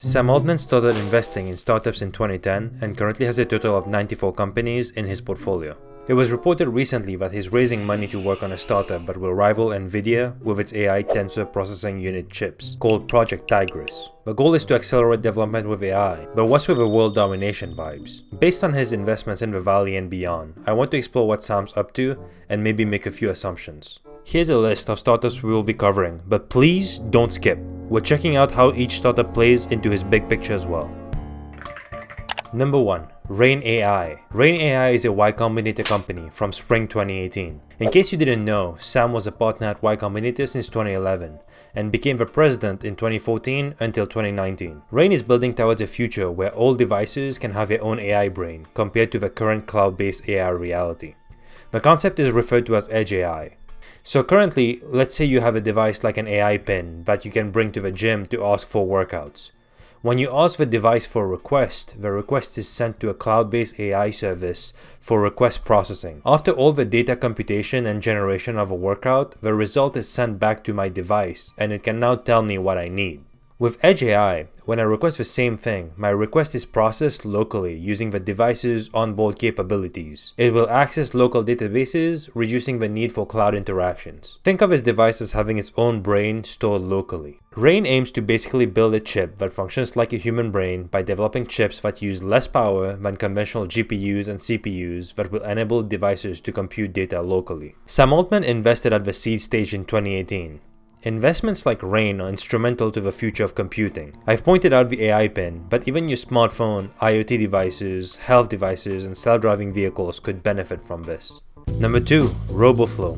Sam Altman started investing in startups in 2010 and currently has a total of 94 companies in his portfolio. It was reported recently that he's raising money to work on a startup that will rival NVIDIA with its AI Tensor Processing Unit chips, called Project Tigris. The goal is to accelerate development with AI, but what's with the world domination vibes? Based on his investments in the Valley and beyond, I want to explore what Sam's up to and maybe make a few assumptions. Here's a list of startups we will be covering, but please don't skip. We're checking out how each startup plays into his big picture as well. Number 1. Rain AI. Rain AI is a Y Combinator company from spring 2018. In case you didn't know, Sam was a partner at Y Combinator since 2011 and became the president in 2014 until 2019. Rain is building towards a future where all devices can have their own AI brain compared to the current cloud-based AI reality. The concept is referred to as Edge AI. So currently, let's say you have a device like an AI pen that you can bring to the gym to ask for workouts. When you ask the device for a request, the request is sent to a cloud-based AI service for request processing. After all the data computation and generation of a workout, the result is sent back to my device and it can now tell me what I need. With Edge AI, when I request the same thing, my request is processed locally using the device's onboard capabilities. It will access local databases, reducing the need for cloud interactions. Think of this device as having its own brain stored locally. Rain aims to basically build a chip that functions like a human brain by developing chips that use less power than conventional GPUs and CPUs that will enable devices to compute data locally. Sam Altman invested at the seed stage in 2018. Investments like Rain are instrumental to the future of computing. I've pointed out the AI pen, but even your smartphone, IoT devices, health devices, and self-driving vehicles could benefit from this. Number 2. Roboflow.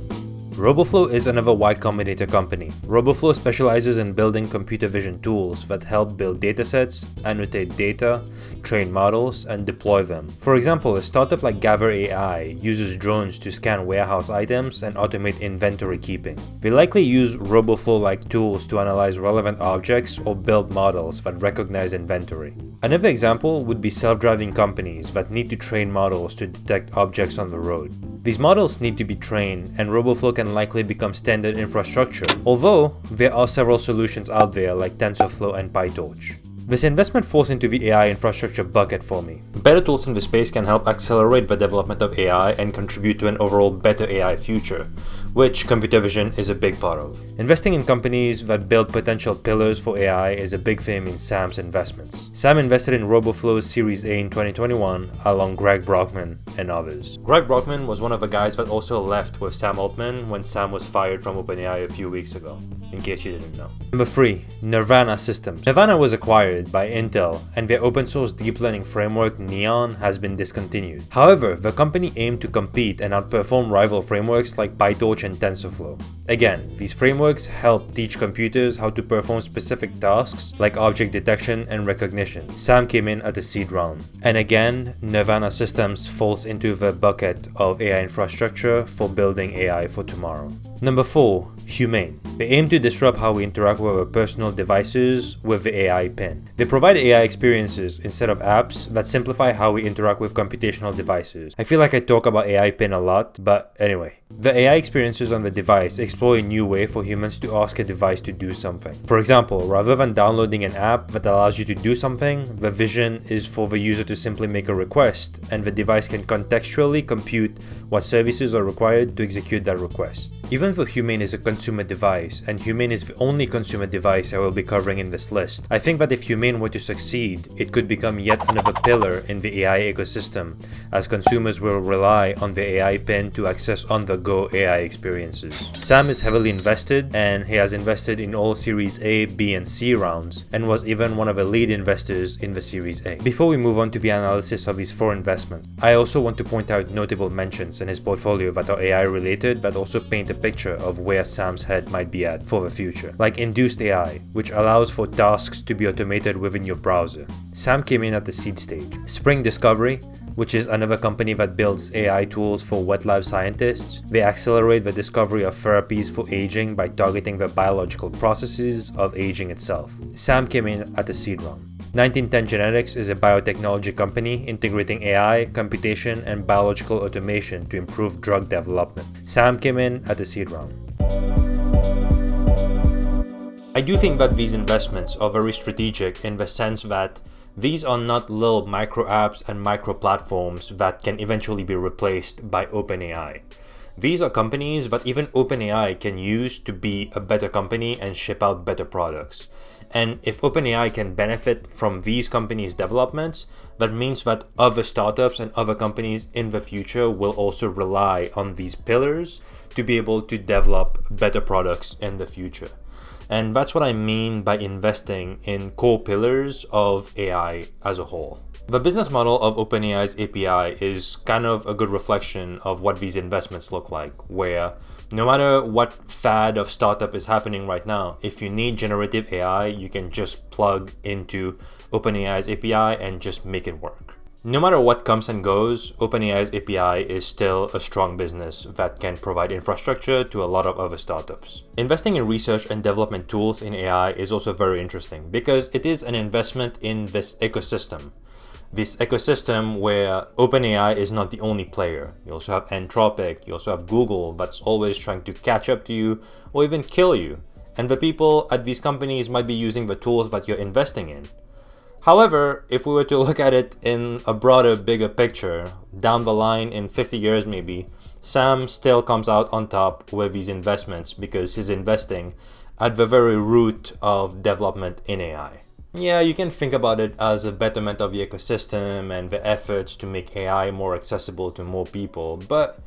Roboflow is another Y Combinator company. Roboflow specializes in building computer vision tools that help build datasets, annotate data, train models, and deploy them. For example, a startup like Gather AI uses drones to scan warehouse items and automate inventory keeping. They likely use Roboflow-like tools to analyze relevant objects or build models that recognize inventory. Another example would be self-driving companies that need to train models to detect objects on the road. These models need to be trained, and Roboflow can likely become standard infrastructure, although there are several solutions out there like TensorFlow and PyTorch. This investment falls into the AI infrastructure bucket for me. Better tools in the space can help accelerate the development of AI and contribute to an overall better AI future, which computer vision is a big part of. Investing in companies that build potential pillars for AI is a big theme in Sam's investments. Sam invested in Roboflow's Series A in 2021 along Greg Brockman and others. Greg Brockman was one of the guys that also left with Sam Altman when Sam was fired from OpenAI a few weeks ago, in case you didn't know. Number 3. Nervana Systems. Nervana was acquired by Intel and their open source deep learning framework Neon has been discontinued. However, the company aimed to compete and outperform rival frameworks like PyTorch and TensorFlow. Again, these frameworks help teach computers how to perform specific tasks like object detection and recognition. Sam came in at the seed round. And again, Nervana Systems falls into the bucket of AI infrastructure for building AI for tomorrow. Number 4. Humane. They aim to disrupt how we interact with our personal devices with the AI pen. They provide AI experiences instead of apps that simplify how we interact with computational devices. I feel like I talk about AI pen a lot, but anyway. The AI experiences on the device explore a new way for humans to ask a device to do something. For example, rather than downloading an app that allows you to do something, the vision is for the user to simply make a request, and the device can contextually compute what services are required to execute that request. Even though Humane is a consumer device, and Humane is the only consumer device I will be covering in this list, I think that if Humane were to succeed, it could become yet another pillar in the AI ecosystem, as consumers will rely on the AI pen to access on-the-go AI experiences. Sam is heavily invested, and he has invested in all Series A, B, and C rounds, and was even one of the lead investors in the Series A. Before we move on to the analysis of his 4 investments, I also want to point out notable mentions in his portfolio that are AI related but also paint a picture of where Sam's head might be at for the future, like Induced AI, which allows for tasks to be automated within your browser. Sam came in at the seed stage. Spring Discovery, which is another company that builds AI tools for wet lab scientists. They accelerate the discovery of therapies for aging by targeting the biological processes of aging itself. Sam came in at the seed round. 1910 Genetics is a biotechnology company integrating AI, computation, and biological automation to improve drug development. Sam came in at the seed round. I do think that these investments are very strategic in the sense that these are not little micro apps and micro platforms that can eventually be replaced by OpenAI. These are companies that even OpenAI can use to be a better company and ship out better products. And if OpenAI can benefit from these companies' developments, that means that other startups and other companies in the future will also rely on these pillars to be able to develop better products in the future. And that's what I mean by investing in core pillars of AI as a whole. The business model of OpenAI's API is kind of a good reflection of what these investments look like, where no matter what fad of startup is happening right now, if you need generative AI, you can just plug into OpenAI's API and just make it work. No matter what comes and goes, OpenAI's API is still a strong business that can provide infrastructure to a lot of other startups. Investing in research and development tools in AI is also very interesting because it is an investment in this ecosystem. This ecosystem where OpenAI is not the only player. You also have Anthropic, you also have Google that's always trying to catch up to you or even kill you. And the people at these companies might be using the tools that you're investing in. However, if we were to look at it in a broader, bigger picture, down the line in 50 years maybe, Sam still comes out on top with these investments because he's investing at the very root of development in AI. Yeah, you can think about it as a betterment of the ecosystem and the efforts to make AI more accessible to more people, but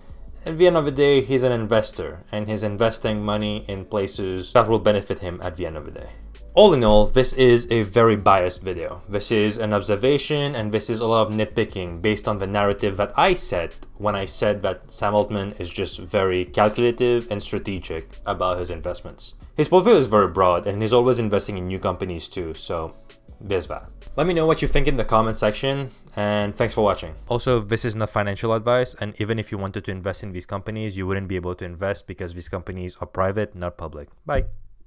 at the end of the day, he's an investor and he's investing money in places that will benefit him at the end of the day. All in all, this is a very biased video. This is an observation and this is a lot of nitpicking based on the narrative that I set when I said that Sam Altman is just very calculative and strategic about his investments. His portfolio is very broad and he's always investing in new companies too, so there's that. Let me know what you think in the comment section and thanks for watching. Also, this is not financial advice, and even if you wanted to invest in these companies, you wouldn't be able to invest because these companies are private, not public. Bye.